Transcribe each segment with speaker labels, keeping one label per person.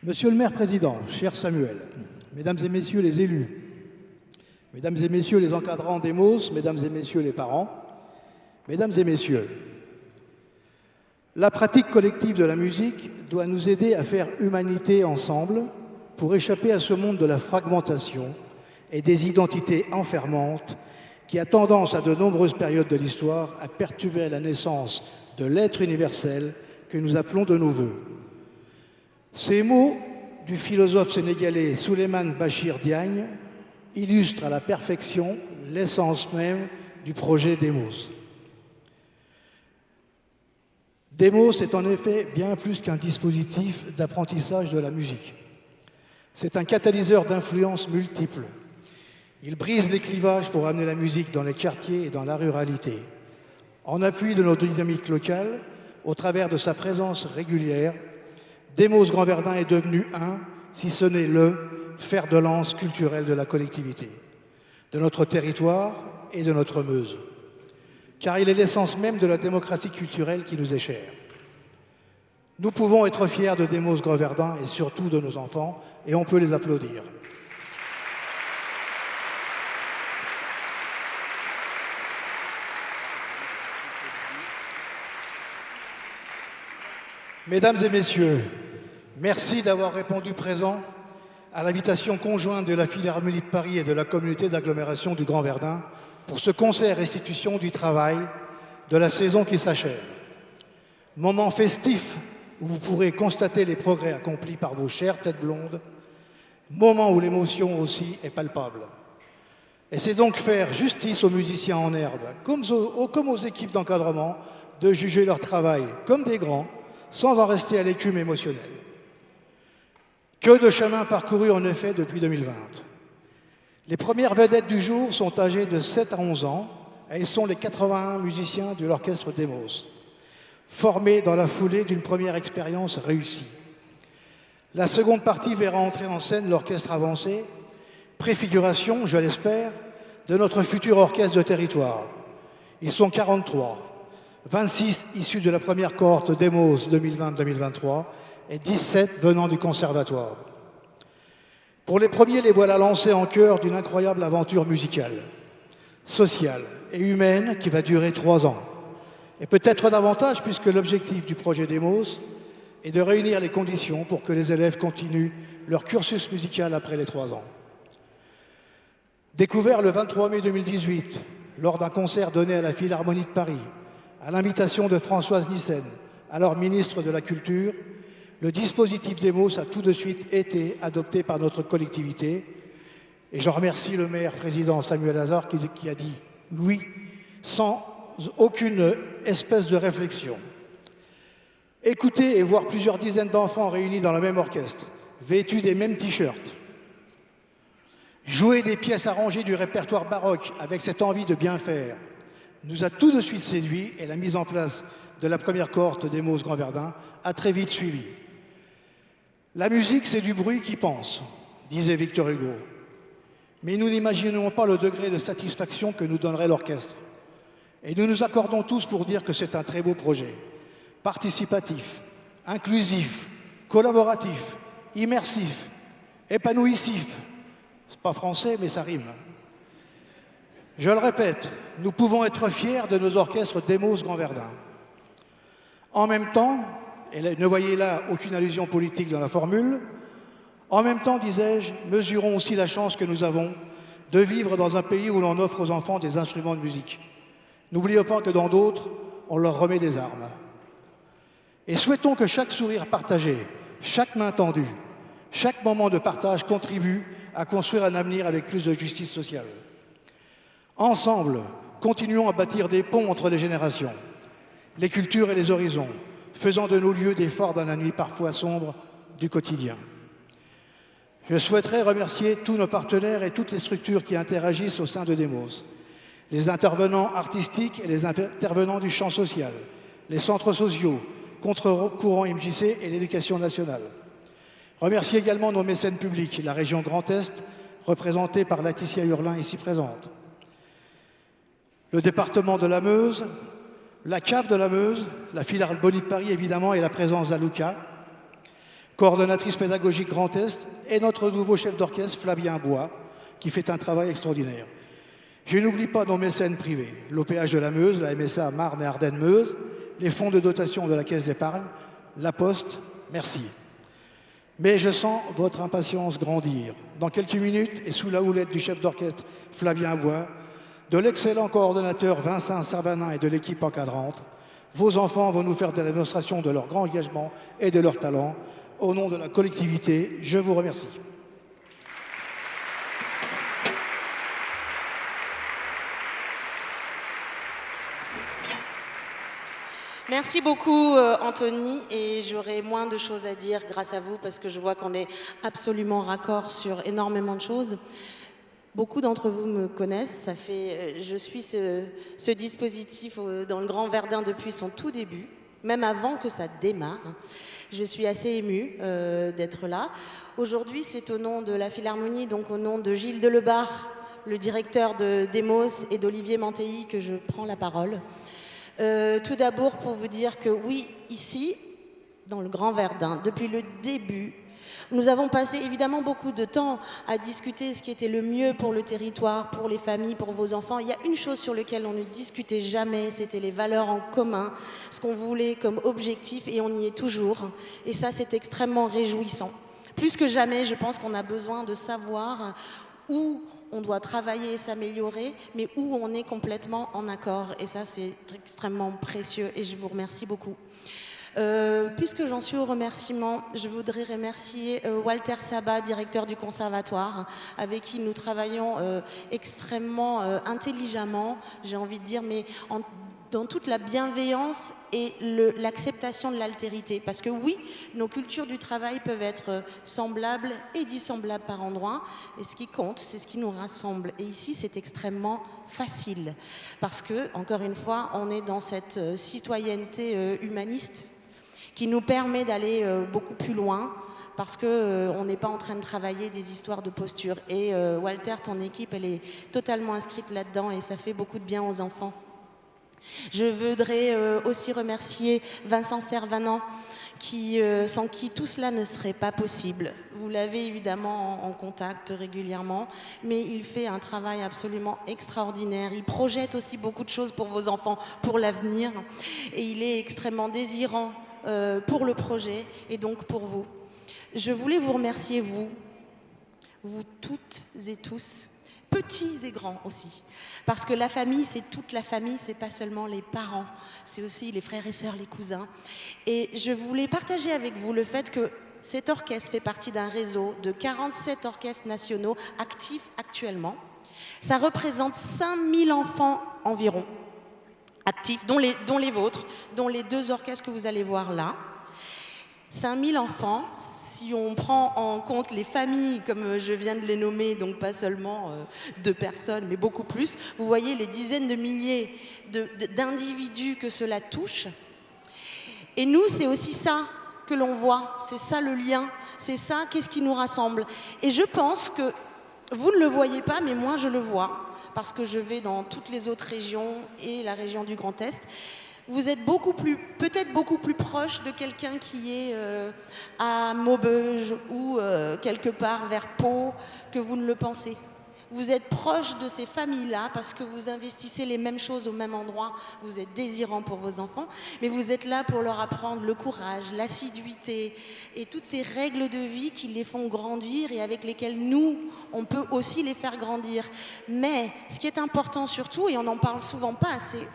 Speaker 1: Monsieur le maire président, cher Samuel, mesdames et messieurs les élus, mesdames et messieurs les encadrants d'Emos, mesdames et messieurs les parents, mesdames et messieurs, la pratique collective de la musique doit nous aider à faire humanité ensemble pour échapper à ce monde de la fragmentation et des identités enfermantes qui a tendance à de nombreuses périodes de l'histoire à perturber la naissance de l'être universel que nous appelons de nos vœux. Ces mots du philosophe sénégalais Souleymane Bachir Diagne illustrent à la perfection l'essence même du projet Demos. Demos est en effet bien plus qu'un dispositif d'apprentissage de la musique. C'est un catalyseur d'influences multiples. Il brise les clivages pour amener la musique dans les quartiers et dans la ruralité. En appui de notre dynamique locale, au travers de sa présence régulière, Demos Grand Verdun est devenu un, si ce n'est le, fer de lance culturel de la collectivité, de notre territoire et de notre Meuse. Car il est l'essence même de la démocratie culturelle qui nous est chère. Nous pouvons être fiers de Demos Grand Verdun et surtout de nos enfants, et on peut les applaudir. Mesdames et messieurs, merci d'avoir répondu présent à l'invitation conjointe de la Philharmonie de Paris et de la communauté d'agglomération du Grand Verdun pour ce concert restitution du travail de la saison qui s'achève. Moment festif où vous pourrez constater les progrès accomplis par vos chères têtes blondes, moment où l'émotion aussi est palpable. Et c'est donc faire justice aux musiciens en herbe, comme aux équipes d'encadrement, de juger leur travail comme des grands, sans en rester à l'écume émotionnelle. Que de chemin parcouru en effet depuis 2020. Les premières vedettes du jour sont âgées de 7 à 11 ans. Elles sont les 81 musiciens de l'orchestre Demos, formés dans la foulée d'une première expérience réussie. La seconde partie verra entrer en scène l'orchestre avancé, préfiguration, je l'espère, de notre futur orchestre de territoire. Ils sont 43. 26 issus de la première cohorte Demos 2020-2023 et 17 venant du conservatoire. Pour les premiers, les voilà lancés en chœur d'une incroyable aventure musicale, sociale et humaine qui va durer 3 ans. Et peut-être davantage puisque l'objectif du projet Demos est de réunir les conditions pour que les élèves continuent leur cursus musical après les 3 ans. Découvert le 23 mai 2018 lors d'un concert donné à la Philharmonie de Paris, à l'invitation de Françoise Nyssen, alors ministre de la Culture, le dispositif Demos a tout de suite été adopté par notre collectivité. Et j'en remercie le maire président Samuel Hazard qui a dit oui, sans aucune espèce de réflexion. Écouter et voir plusieurs dizaines d'enfants réunis dans le même orchestre, vêtus des mêmes t-shirts, jouer des pièces arrangées du répertoire baroque avec cette envie de bien faire, nous a tout de suite séduit et la mise en place de la première cohorte Demos Grand Verdun a très vite suivi. La musique, c'est du bruit qui pense, disait Victor Hugo. Mais nous n'imaginons pas le degré de satisfaction que nous donnerait l'orchestre. Et nous nous accordons tous pour dire que c'est un très beau projet. Participatif, inclusif, collaboratif, immersif, épanouissif. C'est pas français, mais ça rime. Je le répète, nous pouvons être fiers de nos orchestres Demos Grand Verdun. En même temps, et ne voyez là aucune allusion politique dans la formule, en même temps, disais-je, mesurons aussi la chance que nous avons de vivre dans un pays où l'on offre aux enfants des instruments de musique. N'oublions pas que dans d'autres, on leur remet des armes. Et souhaitons que chaque sourire partagé, chaque main tendue, chaque moment de partage contribue à construire un avenir avec plus de justice sociale. Ensemble, continuons à bâtir des ponts entre les générations, les cultures et les horizons, faisant de nos lieux des phares dans la nuit parfois sombre du quotidien. Je souhaiterais remercier tous nos partenaires et toutes les structures qui interagissent au sein de Demos, les intervenants artistiques et les intervenants du champ social, les centres sociaux, contre-courant MJC et l'éducation nationale. Remercier également nos mécènes publics, la région Grand Est, représentée par Laetitia Hurlin ici présente, le département de la Meuse, la cave de la Meuse, la Philharmonie de Paris évidemment et la présence d'Alouka, coordonnatrice pédagogique Grand Est, et notre nouveau chef d'orchestre, Flavien Bois, qui fait un travail extraordinaire. Je n'oublie pas nos mécènes privés, l'OPH de la Meuse, la MSA Marne et Ardennes-Meuse, les fonds de dotation de la Caisse d'épargne, la Poste, merci. Mais je sens votre impatience grandir. Dans quelques minutes, et sous la houlette du chef d'orchestre Flavien Bois, de l'excellent coordonnateur Vincent Servanin et de l'équipe encadrante, vos enfants vont nous faire des démonstrations de leur grand engagement et de leur talent. Au nom de la collectivité, je vous remercie.
Speaker 2: Merci beaucoup Anthony, et j'aurai moins de choses à dire grâce à vous parce que je vois qu'on est absolument raccord sur énormément de choses. Beaucoup d'entre vous me connaissent, je suis ce dispositif dans le Grand Verdun depuis son tout début, même avant que ça démarre. Je suis assez émue d'être là. Aujourd'hui, c'est au nom de la Philharmonie, donc au nom de Gilles Delebarre, le directeur de Demos, et d'Olivier Manteilly, que je prends la parole. Tout d'abord pour vous dire que oui, ici, dans le Grand Verdun, depuis le début, nous avons passé évidemment beaucoup de temps à discuter ce qui était le mieux pour le territoire, pour les familles, pour vos enfants. Il y a une chose sur laquelle on ne discutait jamais, c'était les valeurs en commun, ce qu'on voulait comme objectif, et on y est toujours. Et ça, c'est extrêmement réjouissant. Plus que jamais, je pense qu'on a besoin de savoir où on doit travailler et s'améliorer, mais où on est complètement en accord. Et ça, c'est extrêmement précieux, et je vous remercie beaucoup. Puisque j'en suis au remerciement, je voudrais remercier Walter Sabat, directeur du conservatoire, avec qui nous travaillons extrêmement intelligemment, j'ai envie de dire, mais dans toute la bienveillance et l'acceptation de l'altérité. Parce que oui, nos cultures du travail peuvent être semblables et dissemblables par endroits, et ce qui compte, c'est ce qui nous rassemble. Et ici, c'est extrêmement facile, parce que, encore une fois, on est dans cette citoyenneté humaniste qui nous permet d'aller beaucoup plus loin, parce qu'on n'est pas en train de travailler des histoires de posture. Et Walter, ton équipe, elle est totalement inscrite là-dedans, et ça fait beaucoup de bien aux enfants. Je voudrais aussi remercier Vincent Servanan, sans qui tout cela ne serait pas possible. Vous l'avez évidemment en contact régulièrement, mais il fait un travail absolument extraordinaire. Il projette aussi beaucoup de choses pour vos enfants, pour l'avenir, et il est extrêmement désirant pour le projet et donc pour vous. Je voulais vous remercier, vous toutes et tous, petits et grands aussi. Parce que la famille, c'est toute la famille, c'est pas seulement les parents, c'est aussi les frères et sœurs, les cousins. Et je voulais partager avec vous le fait que cet orchestre fait partie d'un réseau de 47 orchestres nationaux actifs actuellement. Ça représente 5000 enfants environ actifs, dont les vôtres, dont les 2 orchestres que vous allez voir là. 5000 enfants. Si on prend en compte les familles, comme je viens de les nommer, donc pas seulement 2 personnes, mais beaucoup plus, vous voyez les dizaines de milliers d'individus que cela touche. Et nous, c'est aussi ça que l'on voit, c'est ça le lien, c'est ça, qu'est-ce qui nous rassemble. Et je pense que vous ne le voyez pas, mais moi je le vois, parce que je vais dans toutes les autres régions et la région du Grand Est. Vous êtes peut-être beaucoup plus proche de quelqu'un qui est à Maubeuge ou quelque part vers Pau que vous ne le pensez. Vous êtes proche de ces familles-là parce que vous investissez les mêmes choses au même endroit. Vous êtes désirant pour vos enfants, mais vous êtes là pour leur apprendre le courage, l'assiduité et toutes ces règles de vie qui les font grandir et avec lesquelles nous, on peut aussi les faire grandir. Mais ce qui est important surtout, et on n'en parle souvent pas assez,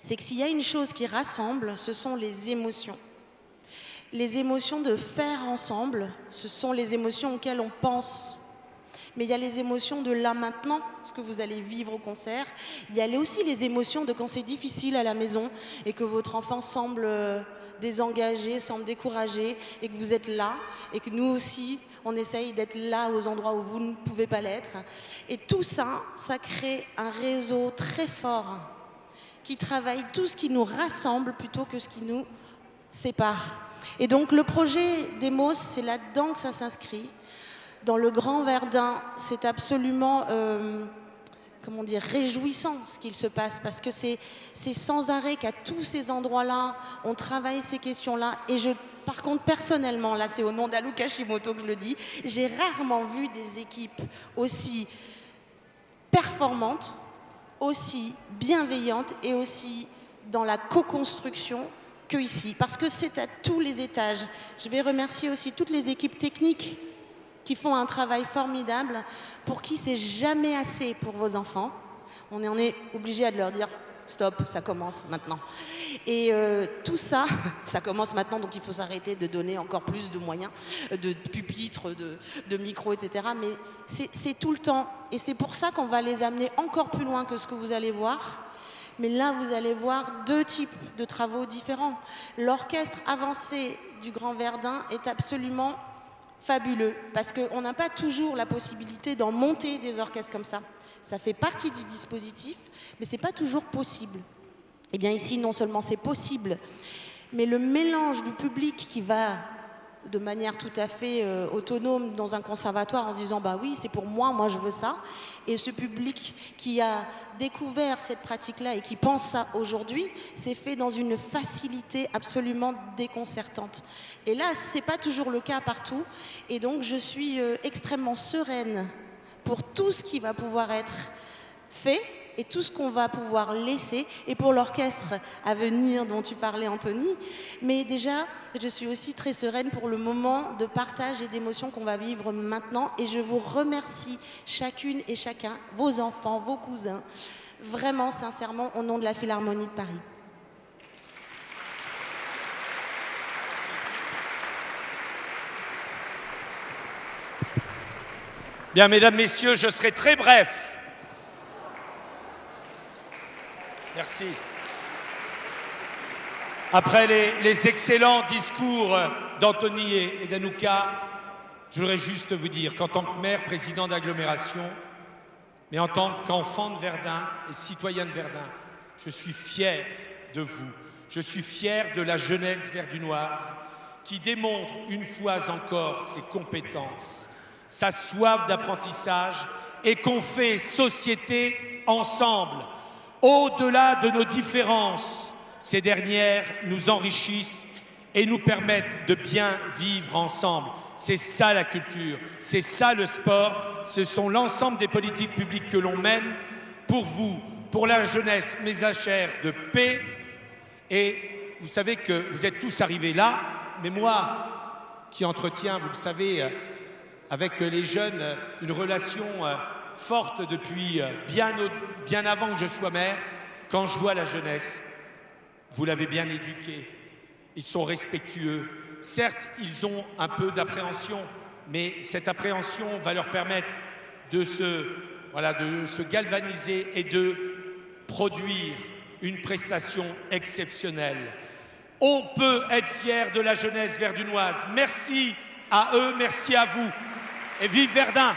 Speaker 2: c'est que s'il y a une chose qui rassemble, ce sont les émotions. Les émotions de faire ensemble, ce sont les émotions auxquelles on pense. Mais il y a les émotions de là maintenant, ce que vous allez vivre au concert. Il y a aussi les émotions de quand c'est difficile à la maison et que votre enfant semble désengagé, semble découragé et que vous êtes là et que nous aussi, on essaye d'être là aux endroits où vous ne pouvez pas l'être. Et tout ça, ça crée un réseau très fort qui travaille tout ce qui nous rassemble plutôt que ce qui nous sépare. Et donc le projet Demos, c'est là-dedans que ça s'inscrit. Dans le Grand Verdun, c'est absolument réjouissant ce qu'il se passe, parce que c'est sans arrêt qu'à tous ces endroits-là, on travaille ces questions-là. Et je par contre, personnellement, là c'est au nom d'Haruka Kashimoto que je le dis, j'ai rarement vu des équipes aussi performantes, aussi bienveillantes et aussi dans la co-construction que ici, parce que c'est à tous les étages. Je vais remercier aussi toutes les équipes techniques qui font un travail formidable, pour qui c'est jamais assez pour vos enfants. On est obligé de leur dire stop, ça commence maintenant. Et tout ça, ça commence maintenant, donc il faut s'arrêter de donner encore plus de moyens, de pupitres, de micros, etc. Mais c'est tout le temps. Et c'est pour ça qu'on va les amener encore plus loin que ce que vous allez voir. Mais là, vous allez voir deux types de travaux différents. L'orchestre avancé du Grand Verdun est absolument fabuleux, parce qu'on n'a pas toujours la possibilité d'en monter des orchestres comme ça. Ça fait partie du dispositif, mais ce n'est pas toujours possible. Eh bien ici, non seulement c'est possible, mais le mélange du public qui va de manière tout à fait autonome dans un conservatoire en se disant « bah oui, c'est pour moi, moi je veux ça », et ce public qui a découvert cette pratique-là et qui pense ça aujourd'hui, c'est fait dans une facilité absolument déconcertante. Et là, ce n'est pas toujours le cas partout, et donc je suis extrêmement sereine pour tout ce qui va pouvoir être fait et tout ce qu'on va pouvoir laisser, et pour l'orchestre à venir dont tu parlais, Anthony. Mais déjà, je suis aussi très sereine pour le moment de partage et d'émotion qu'on va vivre maintenant, et je vous remercie chacune et chacun, vos enfants, vos cousins, vraiment sincèrement au nom de la Philharmonie de Paris.
Speaker 3: Bien, mesdames, messieurs, je serai très bref. Merci. Après les excellents discours d'Anthony et d'Haruka, je voudrais juste vous dire qu'en tant que maire, président d'agglomération, mais en tant qu'enfant de Verdun et citoyen de Verdun, je suis fier de vous. Je suis fier de la jeunesse verdunoise qui démontre une fois encore ses compétences, sa soif d'apprentissage, et qu'on fait société ensemble. Au-delà de nos différences, ces dernières nous enrichissent et nous permettent de bien vivre ensemble. C'est ça la culture, c'est ça le sport, ce sont l'ensemble des politiques publiques que l'on mène pour vous, pour la jeunesse mésachère de paix. Et vous savez que vous êtes tous arrivés là, mais moi, qui entretiens, vous le savez, avec les jeunes, une relation forte depuis bien avant que je sois maire, quand je vois la jeunesse, vous l'avez bien éduquée, ils sont respectueux. Certes, ils ont un peu d'appréhension, mais cette appréhension va leur permettre de se galvaniser et de produire une prestation exceptionnelle. On peut être fier de la jeunesse verdunoise. Merci à eux, merci à vous. Et vive Verdun!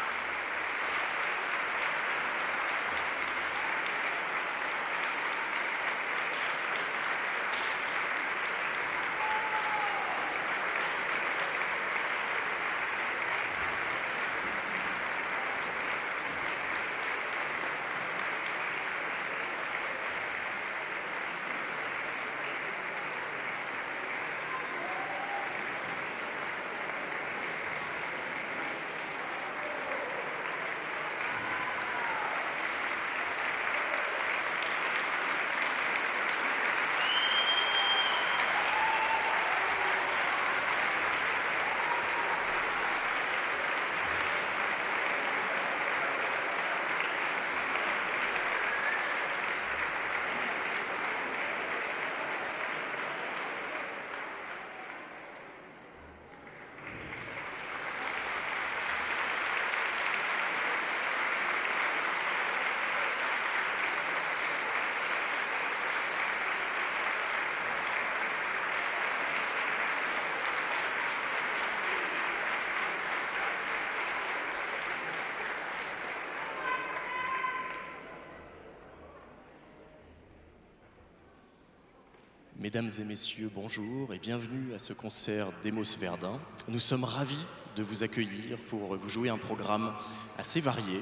Speaker 4: Mesdames et messieurs, bonjour et bienvenue à ce concert d'Emos Verdun. Nous sommes ravis de vous accueillir pour vous jouer un programme assez varié.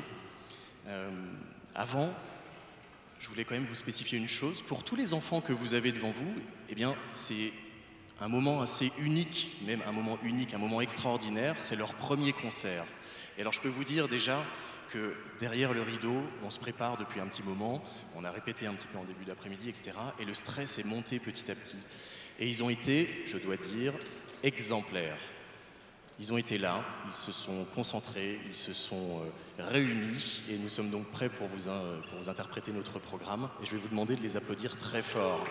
Speaker 4: Avant, je voulais quand même vous spécifier une chose. Pour tous les enfants que vous avez devant vous, eh bien, c'est un moment assez unique, même un moment unique, un moment extraordinaire, c'est leur premier concert. Et alors je peux vous dire déjà que derrière le rideau, on se prépare depuis un petit moment, on a répété un petit peu en début d'après-midi, etc. Et le stress est monté petit à petit. Et ils ont été, je dois dire, exemplaires. Ils ont été là, ils se sont concentrés, ils se sont réunis et nous sommes donc prêts pour vous interpréter notre programme. Et je vais vous demander de les applaudir très fort.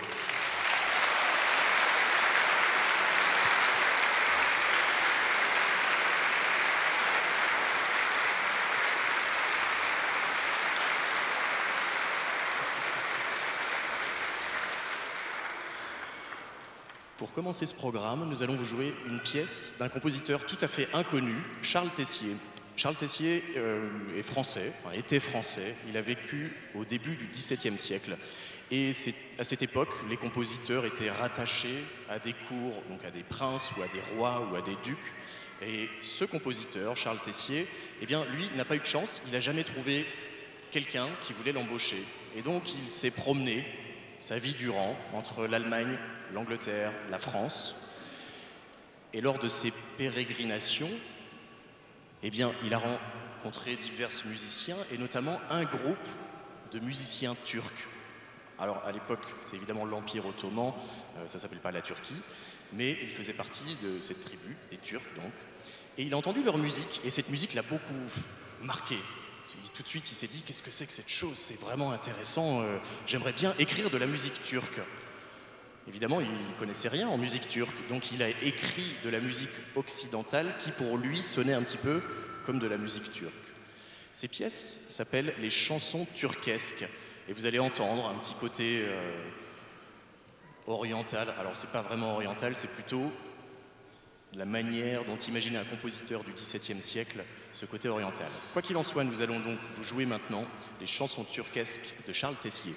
Speaker 4: Pour commencer ce programme, nous allons vous jouer une pièce d'un compositeur tout à fait inconnu, Charles Tessier. Charles Tessier est français, enfin était français. Il a vécu au début du XVIIe siècle. Et à cette époque, les compositeurs étaient rattachés à des cours, donc à des princes ou à des rois ou à des ducs. Et ce compositeur, Charles Tessier, eh bien, lui n'a pas eu de chance. Il n'a jamais trouvé quelqu'un qui voulait l'embaucher. Et donc, il s'est promené sa vie durant entre l'Allemagne, l'Angleterre, la France. Et lors de ces pérégrinations, eh bien, il a rencontré divers musiciens et notamment un groupe de musiciens turcs. Alors, à l'époque, c'est évidemment l'Empire ottoman, ça s'appelle pas la Turquie, mais il faisait partie de cette tribu, des Turcs donc. Et il a entendu leur musique, et cette musique l'a beaucoup marqué. Tout de suite, il s'est dit, qu'est-ce que c'est que cette chose? C'est vraiment intéressant, j'aimerais bien écrire de la musique turque. Évidemment, il ne connaissait rien en musique turque, donc il a écrit de la musique occidentale qui, pour lui, sonnait un petit peu comme de la musique turque. Ces pièces s'appellent les chansons turquesques, et vous allez entendre un petit côté oriental. Alors, c'est pas vraiment oriental, c'est plutôt la manière dont imaginait un compositeur du XVIIe siècle ce côté oriental. Quoi qu'il en soit, nous allons donc vous jouer maintenant les chansons turquesques de Charles Tessier.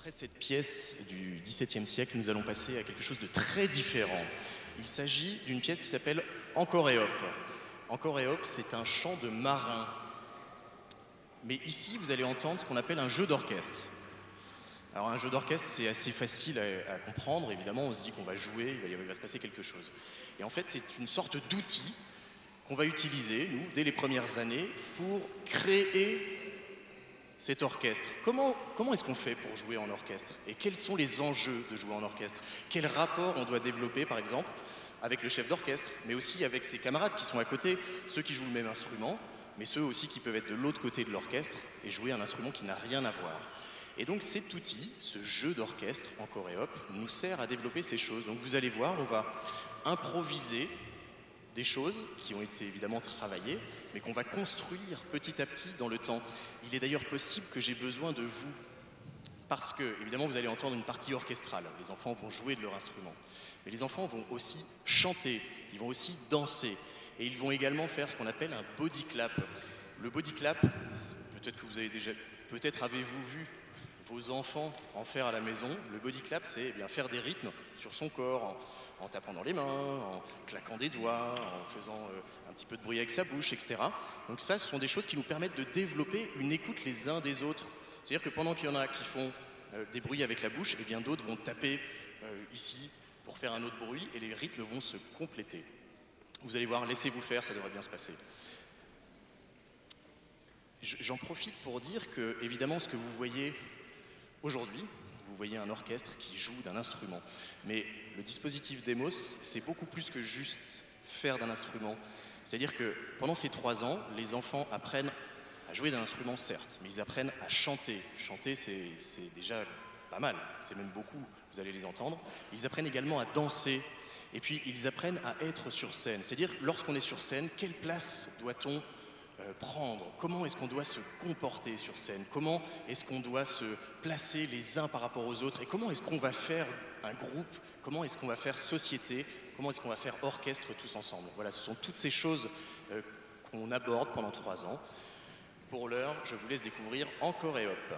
Speaker 4: Après cette pièce du XVIIe siècle, nous allons passer à quelque chose de très différent. Il s'agit d'une pièce qui s'appelle Encoréope. Encoréope, c'est un chant de marin. Mais ici, vous allez entendre ce qu'on appelle un jeu d'orchestre. Alors un jeu d'orchestre, c'est assez facile à comprendre. Évidemment, on se dit qu'on va jouer, il va se passer quelque chose. Et en fait, c'est une sorte d'outil qu'on va utiliser, nous, dès les premières années, pour créer cet orchestre. Comment est-ce qu'on fait pour jouer en orchestre? Et quels sont les enjeux de jouer en orchestre? Quel rapport on doit développer, par exemple, avec le chef d'orchestre, mais aussi avec ses camarades qui sont à côté, ceux qui jouent le même instrument, mais ceux aussi qui peuvent être de l'autre côté de l'orchestre et jouer un instrument qui n'a rien à voir. Et donc cet outil, ce jeu d'orchestre en choréope, nous sert à développer ces choses. Donc vous allez voir, on va improviser des choses qui ont été évidemment travaillées, mais qu'on va construire petit à petit dans le temps. Il est d'ailleurs possible que j'ai besoin de vous, parce que, évidemment, vous allez entendre une partie orchestrale. Les enfants vont jouer de leur instrument. Mais les enfants vont aussi chanter, ils vont aussi danser, et ils vont également faire ce qu'on appelle un body clap. Le body clap, peut-être que vous avez déjà, peut-être avez-vous vu vos enfants en faire à la maison. Le body clap, c'est eh bien faire des rythmes sur son corps, en tapant dans les mains, en claquant des doigts, en faisant un petit peu de bruit avec sa bouche, etc. Donc ça, ce sont des choses qui nous permettent de développer une écoute les uns des autres. C'est-à-dire que pendant qu'il y en a qui font des bruits avec la bouche, eh bien d'autres vont taper ici pour faire un autre bruit et les rythmes vont se compléter. Vous allez voir, laissez-vous faire, ça devrait bien se passer. J'en profite pour dire que, évidemment, ce que vous voyez aujourd'hui, vous voyez un orchestre qui joue d'un instrument. Mais le dispositif Demos, c'est beaucoup plus que juste faire d'un instrument. C'est-à-dire que pendant ces 3 ans, les enfants apprennent à jouer d'un instrument, certes, mais ils apprennent à chanter. Chanter, c'est déjà pas mal, c'est même beaucoup, vous allez les entendre. Ils apprennent également à danser. Et puis, ils apprennent à être sur scène. C'est-à-dire, lorsqu'on est sur scène, quelle place doit-on prendre? Comment est-ce qu'on doit se comporter sur scène? Comment est-ce qu'on doit se placer les uns par rapport aux autres? Et comment est-ce qu'on va faire un groupe? Comment est-ce qu'on va faire société? Comment est-ce qu'on va faire orchestre tous ensemble? Voilà, ce sont toutes ces choses qu'on aborde pendant 3 ans. Pour l'heure, je vous laisse découvrir Encoréope.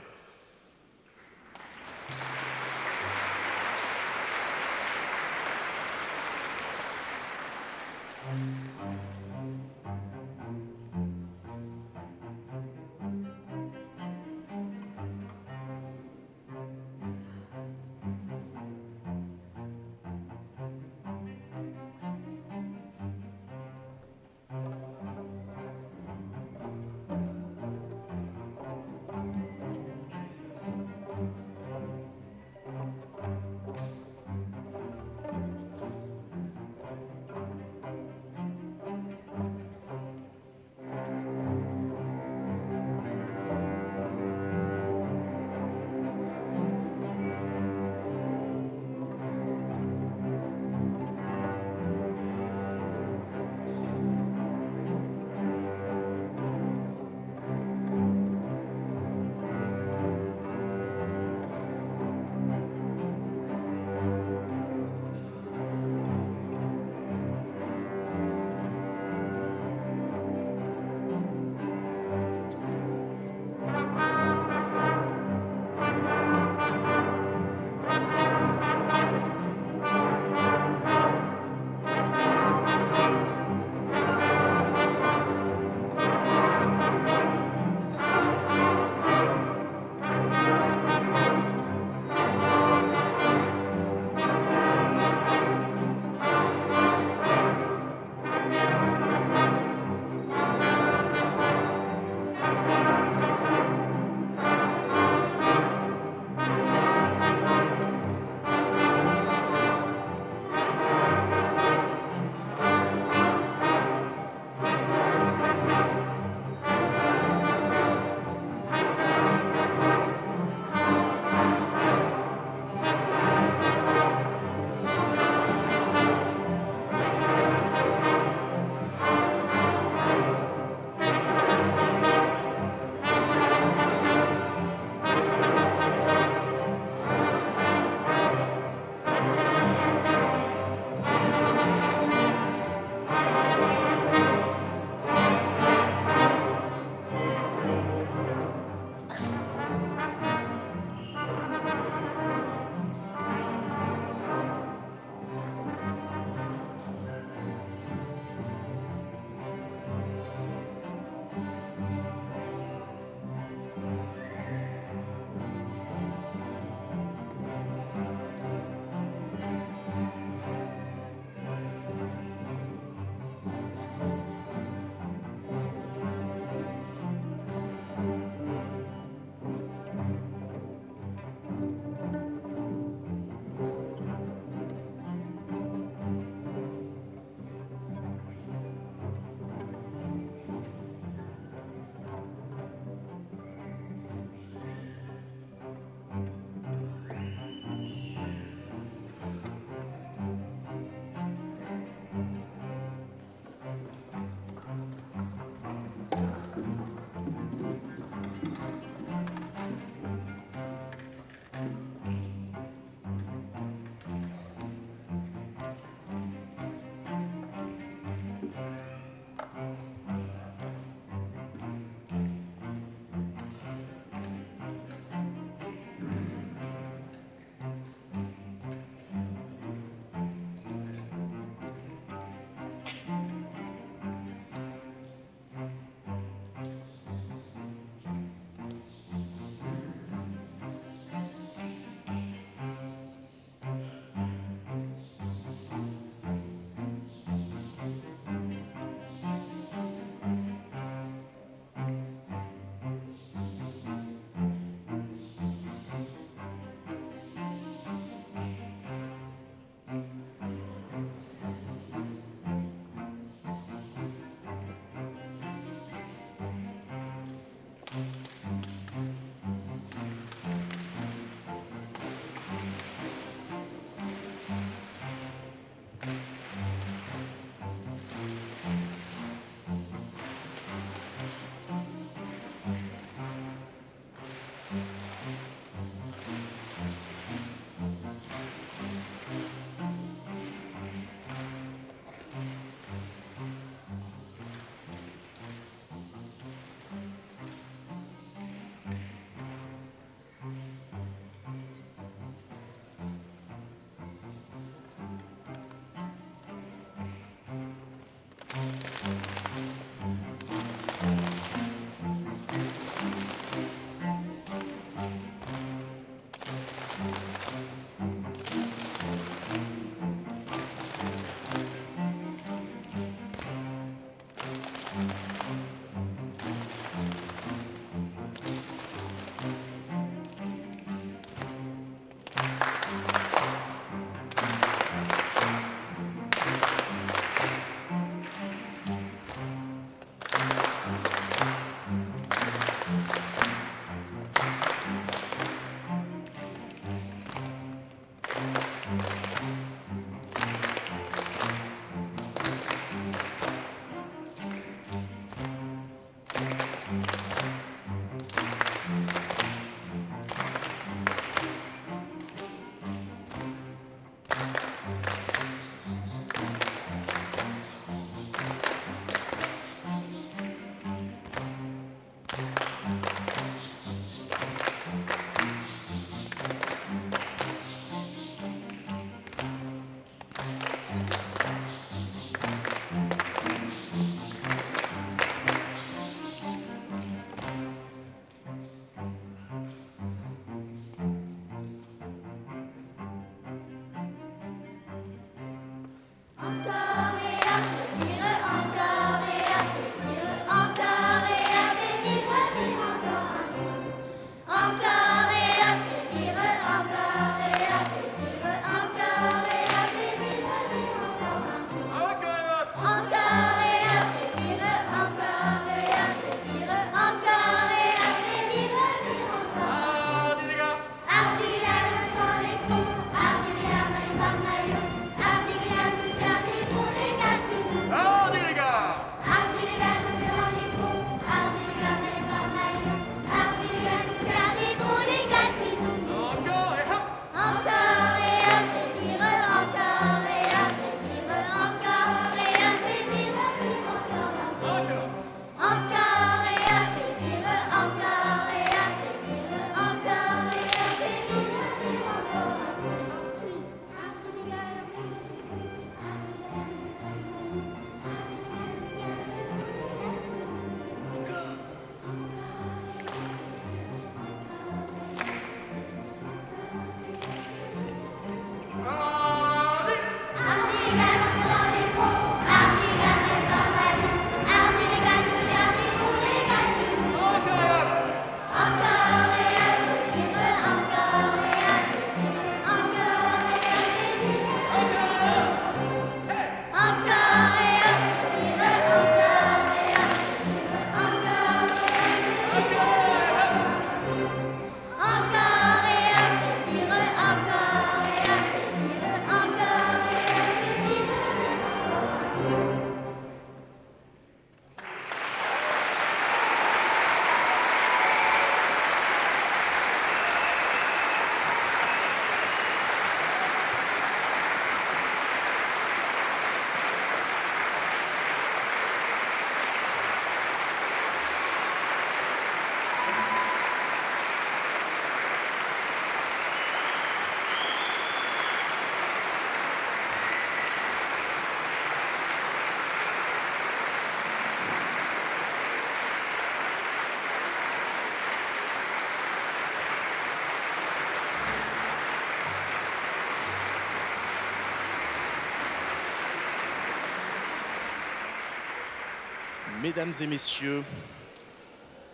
Speaker 4: Mesdames et messieurs,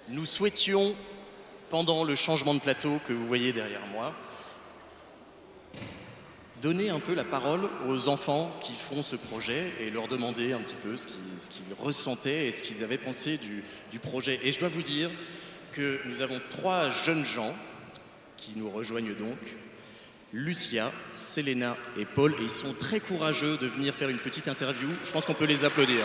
Speaker 4: nous souhaitions, pendant le changement de plateau que vous voyez derrière moi, donner un peu la parole aux enfants qui font ce projet et leur demander un petit peu ce qu'ils ressentaient et ce qu'ils avaient pensé du projet. Et je dois vous dire que nous avons 3 jeunes gens qui nous rejoignent donc, Lucia, Selena et Paul, et ils sont très courageux de venir faire une petite interview. Je pense qu'on peut les applaudir.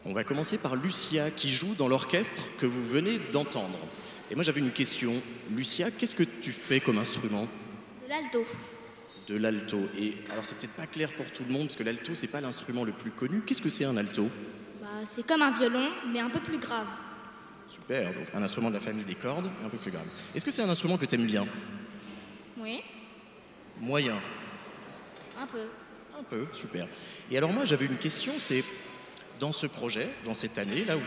Speaker 4: On va commencer par Lucia qui joue dans l'orchestre que vous venez d'entendre. Et moi j'avais une question. Lucia, qu'est-ce que tu fais comme instrument?
Speaker 5: De l'alto.
Speaker 4: De l'alto. Et alors c'est peut-être pas clair pour tout le monde parce que l'alto c'est pas l'instrument le plus connu. Qu'est-ce que c'est un alto?
Speaker 5: C'est comme un violon, mais un peu plus grave.
Speaker 4: Super, donc un instrument de la famille des cordes, un peu plus grave. Est-ce que c'est un instrument que tu aimes bien?
Speaker 5: Oui,
Speaker 4: Moyen.
Speaker 5: un peu.
Speaker 4: Un peu, super. Et alors moi j'avais une question, c'est dans ce projet, dans cette année là où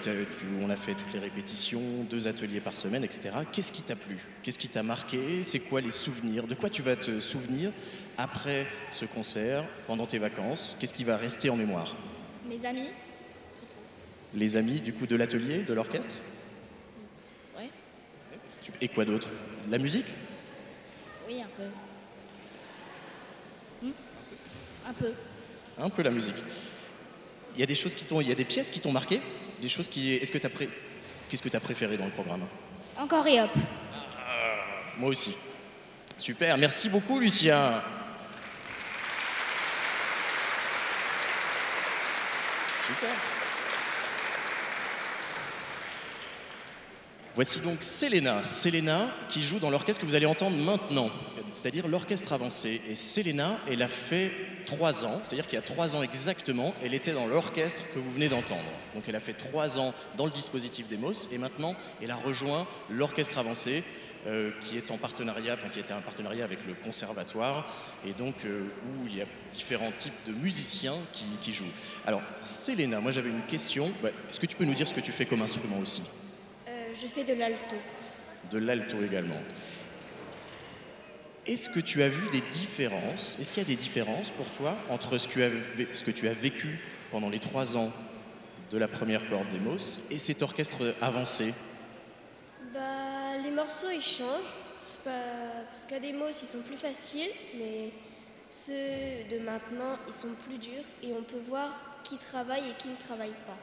Speaker 4: on a fait toutes les répétitions, 2 ateliers par semaine, etc. Qu'est-ce qui t'a plu? Qu'est-ce qui t'a marqué? C'est quoi les souvenirs? De quoi tu vas te souvenir après ce concert, pendant tes vacances? Qu'est-ce qui va rester en mémoire?
Speaker 5: Mes amis.
Speaker 4: Les amis du coup de l'atelier, de l'orchestre?
Speaker 5: Ouais.
Speaker 4: Et quoi d'autre? La musique?
Speaker 5: Oui, un peu. Un peu.
Speaker 4: Un peu la musique. Il y a des choses il y a des pièces qui t'ont marqué? Des choses qui... Qu'est-ce que tu as préféré dans le programme?
Speaker 5: Encore et hop.
Speaker 4: Moi aussi. Super, merci beaucoup Lucia. Super. Voici donc Selena. Selena qui joue dans l'orchestre que vous allez entendre maintenant, c'est-à-dire l'orchestre avancé. Et Selena, elle a fait 3 ans, c'est-à-dire qu'il y a 3 ans exactement, elle était dans l'orchestre que vous venez d'entendre. Donc elle a fait 3 ans dans le dispositif Demos et maintenant elle a rejoint l'orchestre avancé qui est en partenariat, enfin qui était un partenariat avec le conservatoire et donc où il y a différents types de musiciens qui jouent. Alors Selena, moi j'avais une question. Est-ce que tu peux nous dire ce que tu fais comme instrument aussi?
Speaker 5: Je fais de l'alto.
Speaker 4: De l'alto également. Est-ce que tu as vu des différences? Est-ce qu'il y a des différences pour toi entre ce que tu as vécu pendant les 3 ans de la première corde Demos et cet orchestre avancé?
Speaker 6: Les morceaux ils changent, parce qu'à Demos ils sont plus faciles, mais ceux de maintenant ils sont plus durs et on peut voir qui travaille et qui ne travaille pas.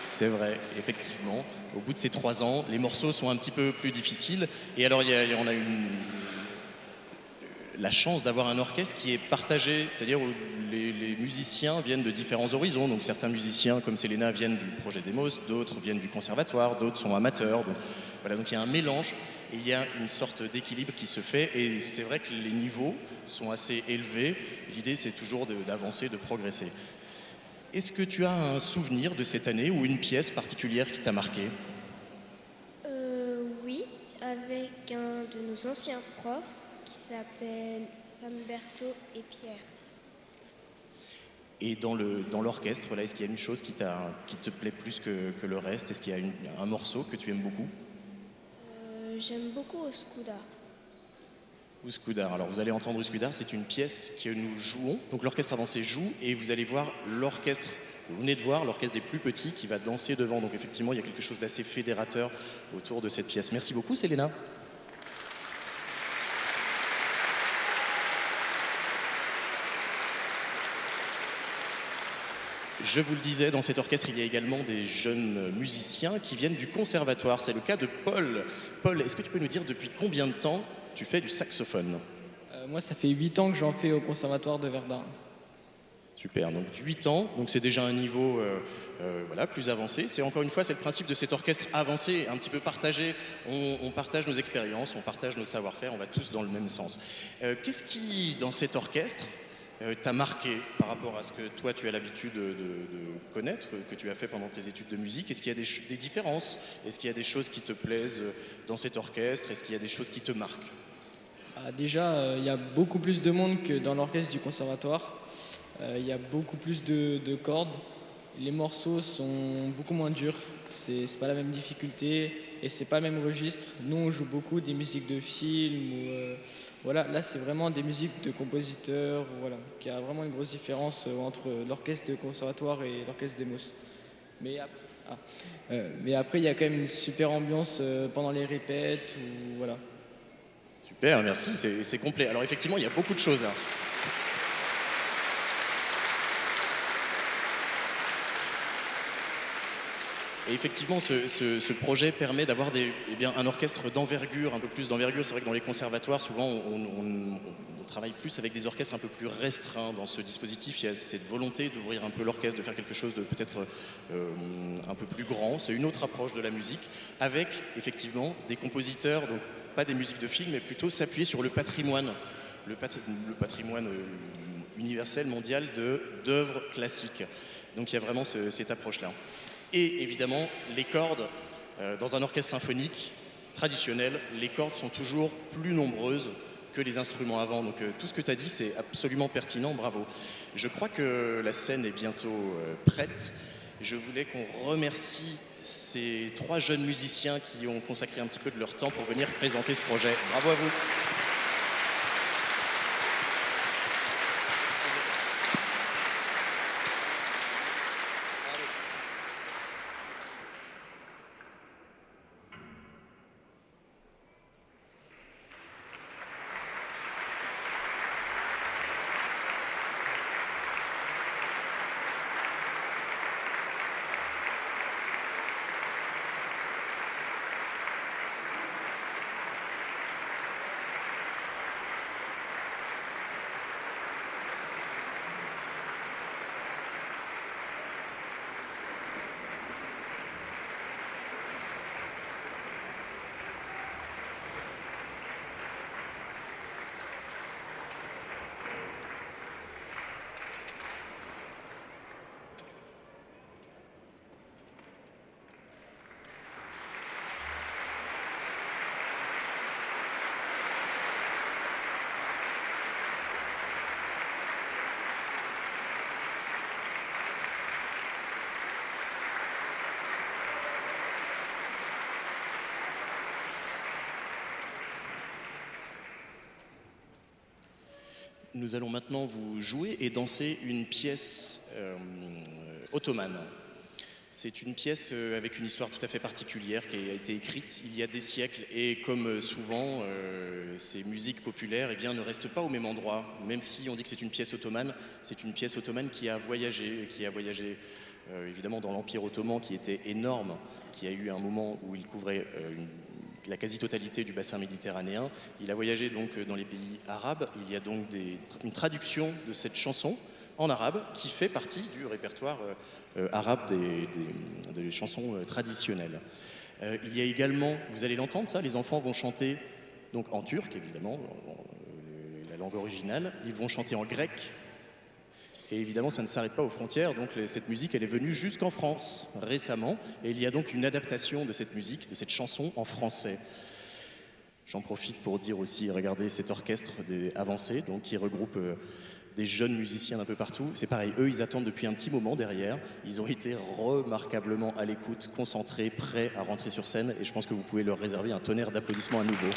Speaker 4: C'est vrai, effectivement. Au bout de ces 3 ans, les morceaux sont un petit peu plus difficiles. Et alors, on a la chance d'avoir un orchestre qui est partagé, c'est-à-dire où les musiciens viennent de différents horizons. Donc certains musiciens, comme Selena, viennent du projet Demos, d'autres viennent du conservatoire, d'autres sont amateurs. Donc, voilà, donc il y a un mélange et il y a une sorte d'équilibre qui se fait. Et c'est vrai que les niveaux sont assez élevés. L'idée, c'est toujours d'avancer, de progresser. Est-ce que tu as un souvenir de cette année ou une pièce particulière qui t'a marqué?
Speaker 6: Oui, avec un de nos anciens profs qui s'appelle Ramberto et Pierre.
Speaker 4: Et dans l'orchestre, là, est-ce qu'il y a une chose qui te plaît plus que le reste? Est-ce qu'il y a un morceau que tu aimes beaucoup?
Speaker 6: J'aime beaucoup Oscuda.
Speaker 4: Ouscoudar. Alors vous allez entendre Ouscoudar, c'est une pièce que nous jouons. Donc l'orchestre avancé joue et vous allez voir l'orchestre, vous venez de voir l'orchestre des plus petits qui va danser devant. Donc effectivement, il y a quelque chose d'assez fédérateur autour de cette pièce. Merci beaucoup, Selena. Je vous le disais, dans cet orchestre, il y a également des jeunes musiciens qui viennent du conservatoire. C'est le cas de Paul. Paul, est-ce que tu peux nous dire depuis combien de temps tu fais du saxophone?
Speaker 7: Moi, ça fait 8 ans que j'en fais au conservatoire de Verdun.
Speaker 4: Super, donc 8 ans, donc c'est déjà un niveau voilà, plus avancé. C'est encore une fois, c'est le principe de cet orchestre avancé, un petit peu partagé. On partage nos expériences, on partage nos savoir-faire, on va tous dans le même sens. Qu'est-ce qui, dans cet orchestre, t'a marqué par rapport à ce que toi tu as l'habitude de connaître, que tu as fait pendant tes études de musique? Est-ce qu'il y a des différences? Est-ce qu'il y a des choses qui te plaisent dans cet orchestre? Est-ce qu'il y a des choses qui te marquent?
Speaker 7: Déjà, il y a beaucoup plus de monde que dans l'orchestre du conservatoire. Il y a beaucoup plus de cordes. Les morceaux sont beaucoup moins durs. C'est pas la même difficulté et c'est pas le même registre. Nous, on joue beaucoup des musiques de films. Voilà, là, c'est vraiment des musiques de compositeurs. Voilà, qu'il y a vraiment une grosse différence entre l'orchestre de conservatoire et l'orchestre d'Emos. Mais, mais après, il y a quand même une super ambiance pendant les répètes. Voilà.
Speaker 4: Super, merci, c'est complet. Alors effectivement, il y a beaucoup de choses là. Et effectivement, ce projet permet d'avoir un orchestre d'envergure, un peu plus d'envergure. C'est vrai que dans les conservatoires, souvent, on travaille plus avec des orchestres un peu plus restreints. Dans ce dispositif, il y a cette volonté d'ouvrir un peu l'orchestre, de faire quelque chose de peut-être un peu plus grand. C'est une autre approche de la musique, avec effectivement des compositeurs, donc pas des musiques de film, mais plutôt s'appuyer sur le patrimoine, le patrimoine universel, mondial d'œuvres classiques. Donc il y a vraiment cette approche-là. Et évidemment, les cordes, dans un orchestre symphonique traditionnel, les cordes sont toujours plus nombreuses que les instruments avant. Donc tout ce que tu as dit, c'est absolument pertinent, bravo. Je crois que la scène est bientôt prête. Je voulais qu'on remercie ces 3 jeunes musiciens qui ont consacré un petit peu de leur temps pour venir présenter ce projet. Bravo à vous. Nous allons maintenant vous jouer et danser une pièce ottomane. C'est une pièce avec une histoire tout à fait particulière qui a été écrite il y a des siècles et comme souvent ces musiques populaires ne restent pas au même endroit. Même si on dit que c'est une pièce ottomane qui a voyagé évidemment dans l'Empire ottoman qui était énorme, qui a eu un moment où il couvrait la quasi-totalité du bassin méditerranéen. Il a voyagé donc dans les pays arabes. Il y a donc une traduction de cette chanson en arabe qui fait partie du répertoire arabe des chansons traditionnelles. Il y a également, vous allez l'entendre ça, les enfants vont chanter donc en turc évidemment, la langue originale, ils vont chanter en grec. Et évidemment, ça ne s'arrête pas aux frontières, donc cette musique, elle est venue jusqu'en France récemment, et il y a donc une adaptation de cette musique, de cette chanson en français. J'en profite pour dire aussi, regardez cet orchestre avancé, donc qui regroupe des jeunes musiciens d'un peu partout. C'est pareil, eux, ils attendent depuis un petit moment derrière. Ils ont été remarquablement à l'écoute, concentrés, prêts à rentrer sur scène, et je pense que vous pouvez leur réserver un tonnerre d'applaudissements à nouveau.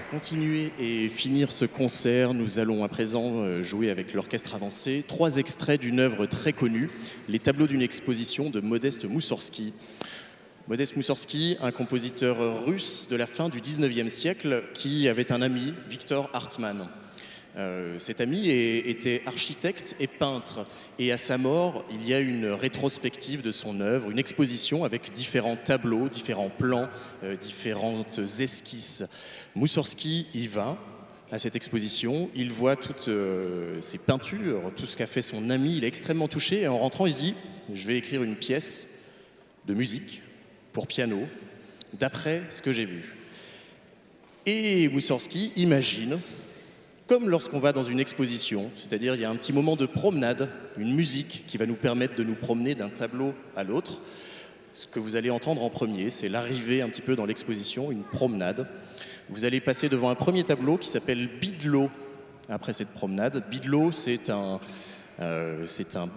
Speaker 4: Pour continuer et finir ce concert, nous allons à présent jouer avec l'orchestre avancé 3 extraits d'une œuvre très connue, les tableaux d'une exposition de Modeste Moussorgsky. Modeste Moussorgsky, un compositeur russe de la fin du 19e siècle qui avait un ami, Victor Hartmann. Cet ami était architecte et peintre, et à sa mort, il y a une rétrospective de son œuvre, une exposition avec différents tableaux, différents plans, différentes esquisses. Moussorgsky y va à cette exposition, il voit toutes ses peintures, tout ce qu'a fait son ami, il est extrêmement touché, et en rentrant, il se dit « je vais écrire une pièce de musique pour piano, d'après ce que j'ai vu ». Et Moussorgsky imagine, comme lorsqu'on va dans une exposition, c'est-à-dire il y a un petit moment de promenade, une musique qui va nous permettre de nous promener d'un tableau à l'autre. Ce que vous allez entendre en premier, c'est l'arrivée un petit peu dans l'exposition, une promenade. Vous allez passer devant un premier tableau qui s'appelle Bidlot. Après cette promenade, Bidlot, c'est un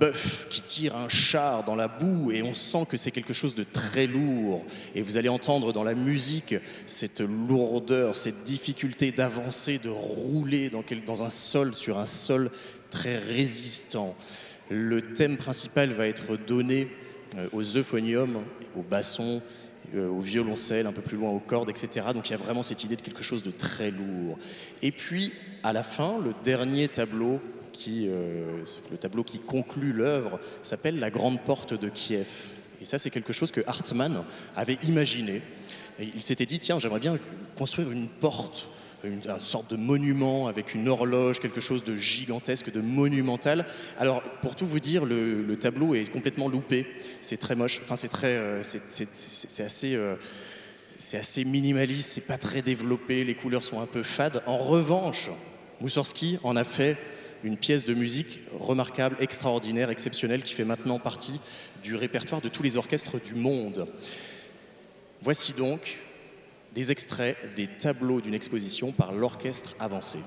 Speaker 4: bœuf qui tire un char dans la boue et on sent que c'est quelque chose de très lourd. Et vous allez entendre dans la musique cette lourdeur, cette difficulté d'avancer, de rouler dans un sol, sur un sol très résistant. Le thème principal va être donné aux euphoniums, aux bassons, au violoncelle, un peu plus loin aux cordes, etc. Donc il y a vraiment cette idée de quelque chose de très lourd. Et puis, à la fin, le dernier tableau, le tableau qui conclut l'œuvre, s'appelle La Grande Porte de Kiev. Et ça, c'est quelque chose que Hartmann avait imaginé. Et il s'était dit, tiens, j'aimerais bien construire une porte, une sorte de monument avec une horloge, quelque chose de gigantesque, de monumental. Alors, pour tout vous dire, le tableau est complètement loupé. C'est très moche. Enfin, c'est assez minimaliste, c'est pas très développé, les couleurs sont un peu fades. En revanche, Moussorgsky en a fait une pièce de musique remarquable, extraordinaire, exceptionnelle, qui fait maintenant partie du répertoire de tous les orchestres du monde. Voici donc des extraits des tableaux d'une exposition par l'orchestre avancé.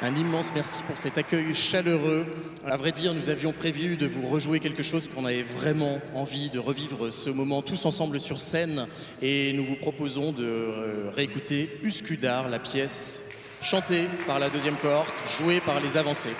Speaker 4: Un immense merci pour cet accueil chaleureux. À vrai dire, nous avions prévu de vous rejouer quelque chose qu'on avait vraiment envie de revivre ce moment tous ensemble sur scène. Et nous vous proposons de réécouter Uskudar, la pièce chantée par la deuxième cohorte, jouée par les avancés.